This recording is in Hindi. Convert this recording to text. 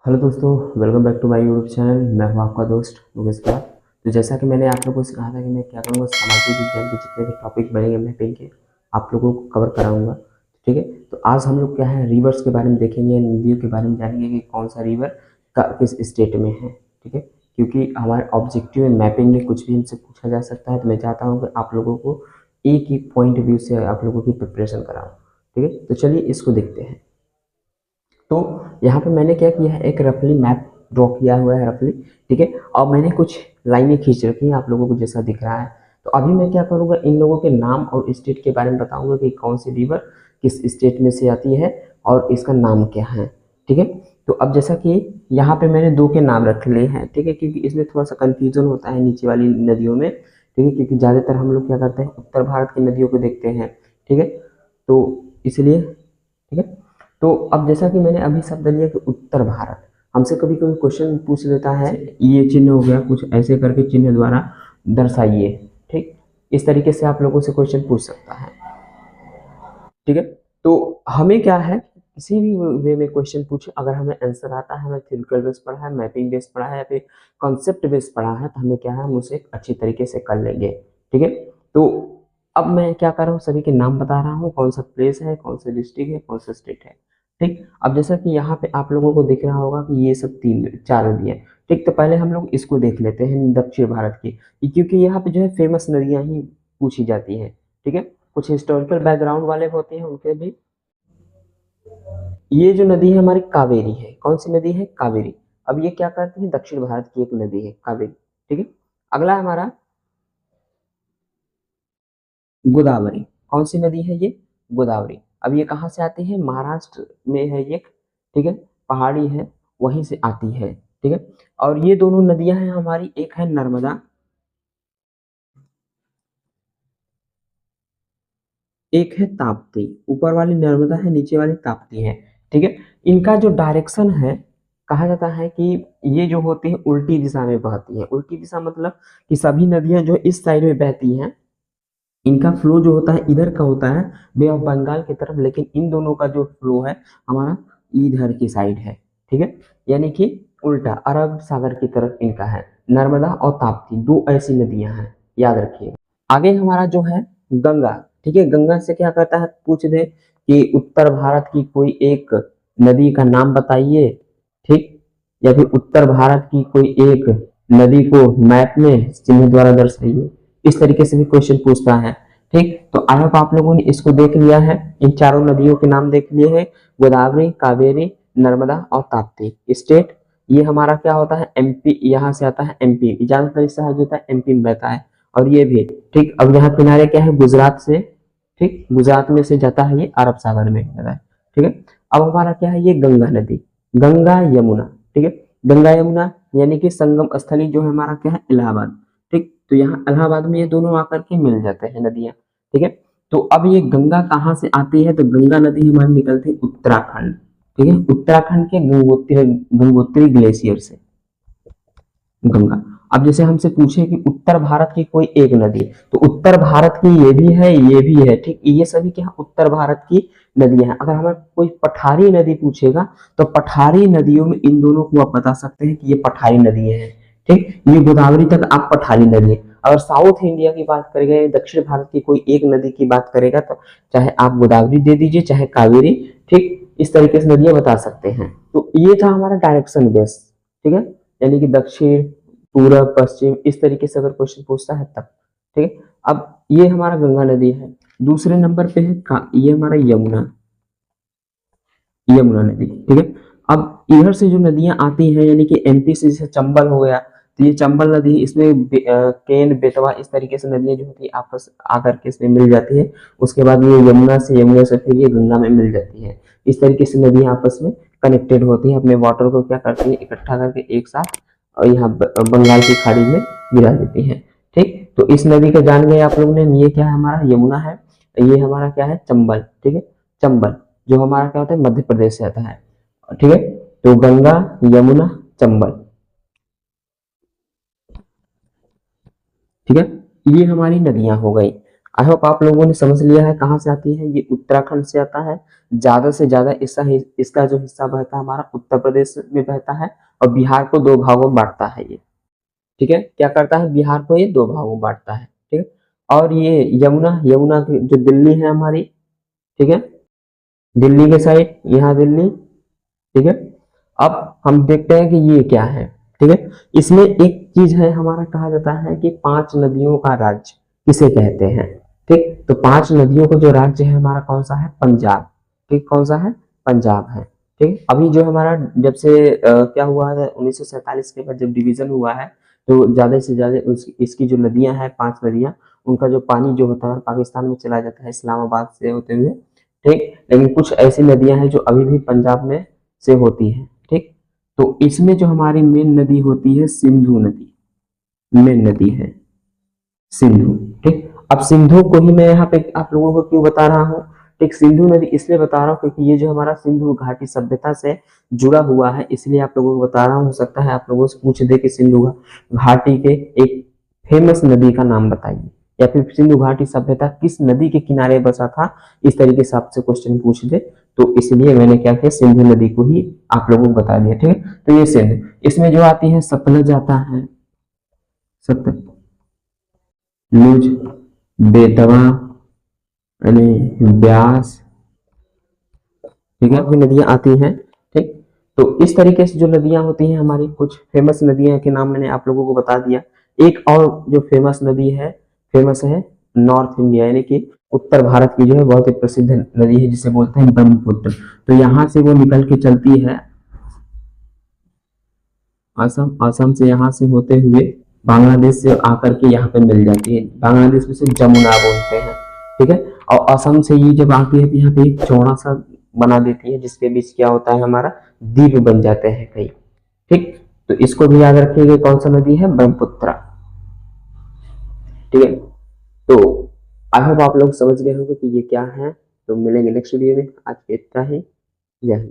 हेलो दोस्तों, welcome back to my YouTube channel. मैं हूं आपका दोस्त योगेश कुमार। तो जैसा कि मैंने आप लोगों से कहा था कि मैं क्या करूंगा, सामाजिक विज्ञान के जितने भी टॉपिक बनेंगे मैपिंग के आप लोगों को कवर कराऊंगा। ठीक है, तो आज हम लोग क्या है रिवर्स के बारे में देखेंगे, नदियों के बारे में जानेंगे कि कौन सा रिवर का किस स्टेट में है। ठीक है, क्योंकि हमारे ऑब्जेक्टिव में मैपिंग में कुछ भी हमसे पूछा जा सकता है, तो मैं चाहता हूँ कि आप लोगों को एक ही पॉइंट व्यू से आप लोगों की प्रिपरेशन कराऊँ। ठीक है, तो चलिए इसको देखते हैं। तो यहाँ पे मैंने क्या किया है, एक रफली मैप ड्रॉ किया हुआ है रफली। ठीक है, और मैंने कुछ लाइनें खींच रखी हैं आप लोगों को जैसा दिख रहा है। तो अभी मैं क्या करूँगा, इन लोगों के नाम और स्टेट के बारे में बताऊंगा कि कौन सी रिवर किस स्टेट में से आती है और इसका नाम क्या है। ठीक है, तो अब जैसा कि यहाँ पे मैंने दो के नाम रख लिए हैं। ठीक है, क्योंकि इसमें थोड़ा सा कन्फ्यूजन होता है नीचे वाली नदियों में। ठीक है, क्योंकि ज़्यादातर हम लोग क्या करते हैं, उत्तर भारत की नदियों को देखते हैं। ठीक है, तो इसलिए ठीक है, तो अब जैसा कि मैंने अभी शब्द लिया कि उत्तर भारत, हमसे कभी कभी क्वेश्चन पूछ लेता है, ये चिन्ह हो गया कुछ ऐसे करके चिन्ह द्वारा दर्शाइए। ठीक, इस तरीके से आप लोगों से क्वेश्चन पूछ सकता है। ठीक है, तो हमें क्या है, किसी भी वे में क्वेश्चन पूछे, अगर हमें आंसर आता है, हमें थ्योरेटिकल बेस पढ़ा है, मैपिंग बेस पढ़ा है या फिर कॉन्सेप्ट बेस पढ़ा है, तो हमें क्या है, हम उसे अच्छी तरीके से कर लेंगे। ठीक है, तो अब मैं क्या कर रहा हूँ, सभी के नाम बता रहा हूँ, कौन सा प्लेस है, कौन सा डिस्ट्रिक्ट है, कौन सा स्टेट है। ठीक, अब जैसा कि यहाँ पे आप लोगों को दिख रहा होगा कि ये सब तीन चार नदियाँ। ठीक, तो पहले हम लोग इसको देख लेते हैं दक्षिण भारत की, क्योंकि यहाँ पे जो है फेमस नदियाँ ही पूछी जाती हैं। ठीक है, कुछ हिस्टोरिकल बैकग्राउंड वाले होते हैं उनके भी। ये जो नदी है हमारी कावेरी है। कौन सी नदी है? कावेरी। अब ये क्या करती है, दक्षिण भारत की एक नदी है कावेरी। ठीक है, अगला है हमारा गोदावरी। कौन सी नदी है ये? गोदावरी। अब ये कहाँ से आती है? महाराष्ट्र में है ये। ठीक है, पहाड़ी है, वहीं से आती है। ठीक है, और ये दोनों नदियां हैं हमारी, एक है नर्मदा, एक है ताप्ती। ऊपर वाली नर्मदा है, नीचे वाली ताप्ती है। ठीक है, इनका जो डायरेक्शन है, कहा जाता है कि ये जो होती है उल्टी दिशा में बहती है। उल्टी दिशा मतलब कि सभी नदियां जो इस साइड में बहती हैं, इनका फ्लो जो होता है इधर का होता है, बे ऑफ बंगाल की तरफ, लेकिन इन दोनों का जो फ्लो है हमारा इधर की साइड है। ठीक है, यानी कि उल्टा अरब सागर की तरफ इनका है। नर्मदा और ताप्ती दो ऐसी नदियां हैं, याद रखिए। आगे हमारा जो है गंगा। ठीक है, गंगा से क्या कहता है, पूछ दे कि उत्तर भारत की कोई एक नदी का नाम बताइए। ठीक, या फिर उत्तर भारत की कोई एक नदी को मैप में चिन्ह द्वारा दर्शाइए। इस तरीके से भी क्वेश्चन पूछता है। ठीक, तो आई होप आप लोगों ने इसको देख लिया है, इन चारों नदियों के नाम देख लिए हैं, गोदावरी, कावेरी, नर्मदा और ताप्ती। स्टेट ये हमारा क्या होता है, एमपी, यहाँ से आता है एमपी, ज्यादातर इसका जो होता है एमपी में बहता है। और ये भी ठीक, अब यहाँ किनारे क्या है, गुजरात से। ठीक, गुजरात में से जाता है, ये अरब सागर में जाता है। ठीक है, अब हमारा क्या है, ये गंगा नदी, गंगा यमुना। ठीक है, गंगा यमुना यानी कि संगम स्थली जो है हमारा क्या है, इलाहाबाद। ठीक, तो यहाँ इलाहाबाद में ये दोनों आकर के मिल जाते हैं नदियां। ठीक है, तो अब ये गंगा कहाँ से आती है, तो गंगा नदी हमारी निकलती है उत्तराखंड। ठीक है, उत्तराखंड के गंगोत्री गंगोत्री ग्लेशियर से गंगा। अब जैसे हमसे पूछे कि उत्तर भारत की कोई एक नदी, तो उत्तर भारत की ये भी है, ये भी है। ठीक, ये सभी क्या उत्तर भारत की नदियां हैं। अगर हमें कोई पठारी नदी पूछेगा, तो पठारी नदियों में इन दोनों को आप बता सकते हैं कि ये पठारी नदी है। ठीक, ये गोदावरी तक आप पठारी नदी है। अगर साउथ इंडिया की बात करेंगे, दक्षिण भारत की कोई एक नदी की बात करेगा, तो चाहे आप गोदावरी दे दीजिए, चाहे कावेरी। ठीक, इस तरीके से नदियां बता सकते हैं। तो ये था हमारा डायरेक्शन बेस। ठीक है, यानी कि दक्षिण, पूरब, पश्चिम, इस तरीके से अगर क्वेश्चन पूछता है तब। ठीक है, अब ये हमारा गंगा नदी है। दूसरे नंबर पे है ये हमारा यमुना, यमुना नदी। ठीक है, अब इधर से जो नदियां आती हैं, यानी कि एमपी से, जैसे चंबल हो गया, तो ये चंबल नदी, इसमें केन, बेतवा, इस तरीके से नदियां जो होती है आपस आकर के इसमें मिल जाती है। उसके बाद ये यमुना से, यमुना से फिर ये गंगा में मिल जाती है। इस तरीके से नदियां आपस में कनेक्टेड होती है, अपने वाटर को क्या करती है, इकट्ठा करके एक साथ और यहाँ बंगाल की खाड़ी में गिरा देती है। ठीक, तो इस नदी का जान गए आप लोग ने, ये क्या है, हमारा यमुना है। ये हमारा क्या है, चंबल। ठीक है, चंबल जो हमारा क्या होता है, मध्य प्रदेश से आता है। ठीक है, तो गंगा, यमुना, चंबल। ठीक है, ये हमारी नदियां हो गई। आई होप आप लोगों ने समझ लिया है कहाँ से आती है। ये उत्तराखंड से आता है। ज्यादा से ज्यादा इसका जो हिस्सा बहता है हमारा उत्तर प्रदेश में बहता है, और बिहार को दो भागों में बांटता है ये। ठीक है, क्या करता है, बिहार को ये दो भागों में बांटता है। ठीक है, और ये यमुना, यमुना की जो दिल्ली है हमारी, ठीक है, दिल्ली के साइड, यहाँ दिल्ली। ठीक है, अब हम देखते हैं कि ये क्या है। ठीक है, इसमें एक चीज है हमारा, कहा जाता है कि 5 नदियों का राज्य किसे कहते हैं। ठीक, तो 5 नदियों का जो राज्य है हमारा कौन सा है, पंजाब। ठीक, कौन सा है, पंजाब है। ठीक, अभी जो हमारा जब से क्या हुआ है, 1947 के बाद जब डिवीजन हुआ है, तो ज्यादा से ज्यादा इसकी जो नदियां हैं, 5 नदियां, उनका जो पानी जो होता है पाकिस्तान में चला जाता है, इस्लामाबाद से होते हुए। ठीक, लेकिन कुछ ऐसी नदियां हैं जो अभी भी पंजाब में से होती है। ठीक, तो इसमें जो हमारी मेन नदी होती है सिंधु नदी, मेन नदी है सिंधु। ठीक, अब सिंधु को ही मैं यहाँ पे आप लोगों को क्यों बता रहा हूँ, ठीक, सिंधु नदी इसलिए बता रहा हूँ क्योंकि ये जो हमारा सिंधु घाटी सभ्यता से जुड़ा हुआ है, इसलिए आप लोगों को बता रहा हूँ। हो सकता है आप लोगों से पूछ दे कि सिंधु घाटी के एक फेमस नदी का नाम बताइए, या फिर सिंधु घाटी सभ्यता किस नदी के किनारे बसा था, इस तरीके से आपसे क्वेश्चन पूछ दे, तो इसलिए मैंने क्या किया, सिंधु नदी को ही आप लोगों को बता दिया। ठीक है, तो ये सिंधु, इसमें जो आती है सतलज आता है, सतलुज, बेतवा, ब्यास। ठीक है, भी नदियां आती हैं। ठीक, तो इस तरीके से जो नदियां होती हैं हमारी, कुछ फेमस नदियां के नाम मैंने आप लोगों को बता दिया। एक और जो फेमस नदी है, फेमस है नॉर्थ इंडिया, यानी कि उत्तर भारत की जो है बहुत ही प्रसिद्ध नदी है, जिसे बोलते हैं ब्रह्मपुत्र। तो यहाँ से वो निकल के चलती है असम, असम से यहाँ से होते हुए बांग्लादेश से आकर के यहाँ पे मिल जाती है। बांग्लादेश में से जमुना बोलते हैं। ठीक है, और असम से ये जब आती है तो यहाँ पे एक चौड़ा सा बना देती है, जिसके बीच क्या होता है, हमारा द्वीप बन जाते हैं कई। ठीक, तो इसको भी याद रखिएगा, कौन सा नदी है, ब्रह्मपुत्र। ठीक है, तो आई होप आप लोग समझ गए होंगे कि ये क्या है। तो मिलेंगे नेक्स्ट वीडियो में, आज इतना ही। जय हिंद।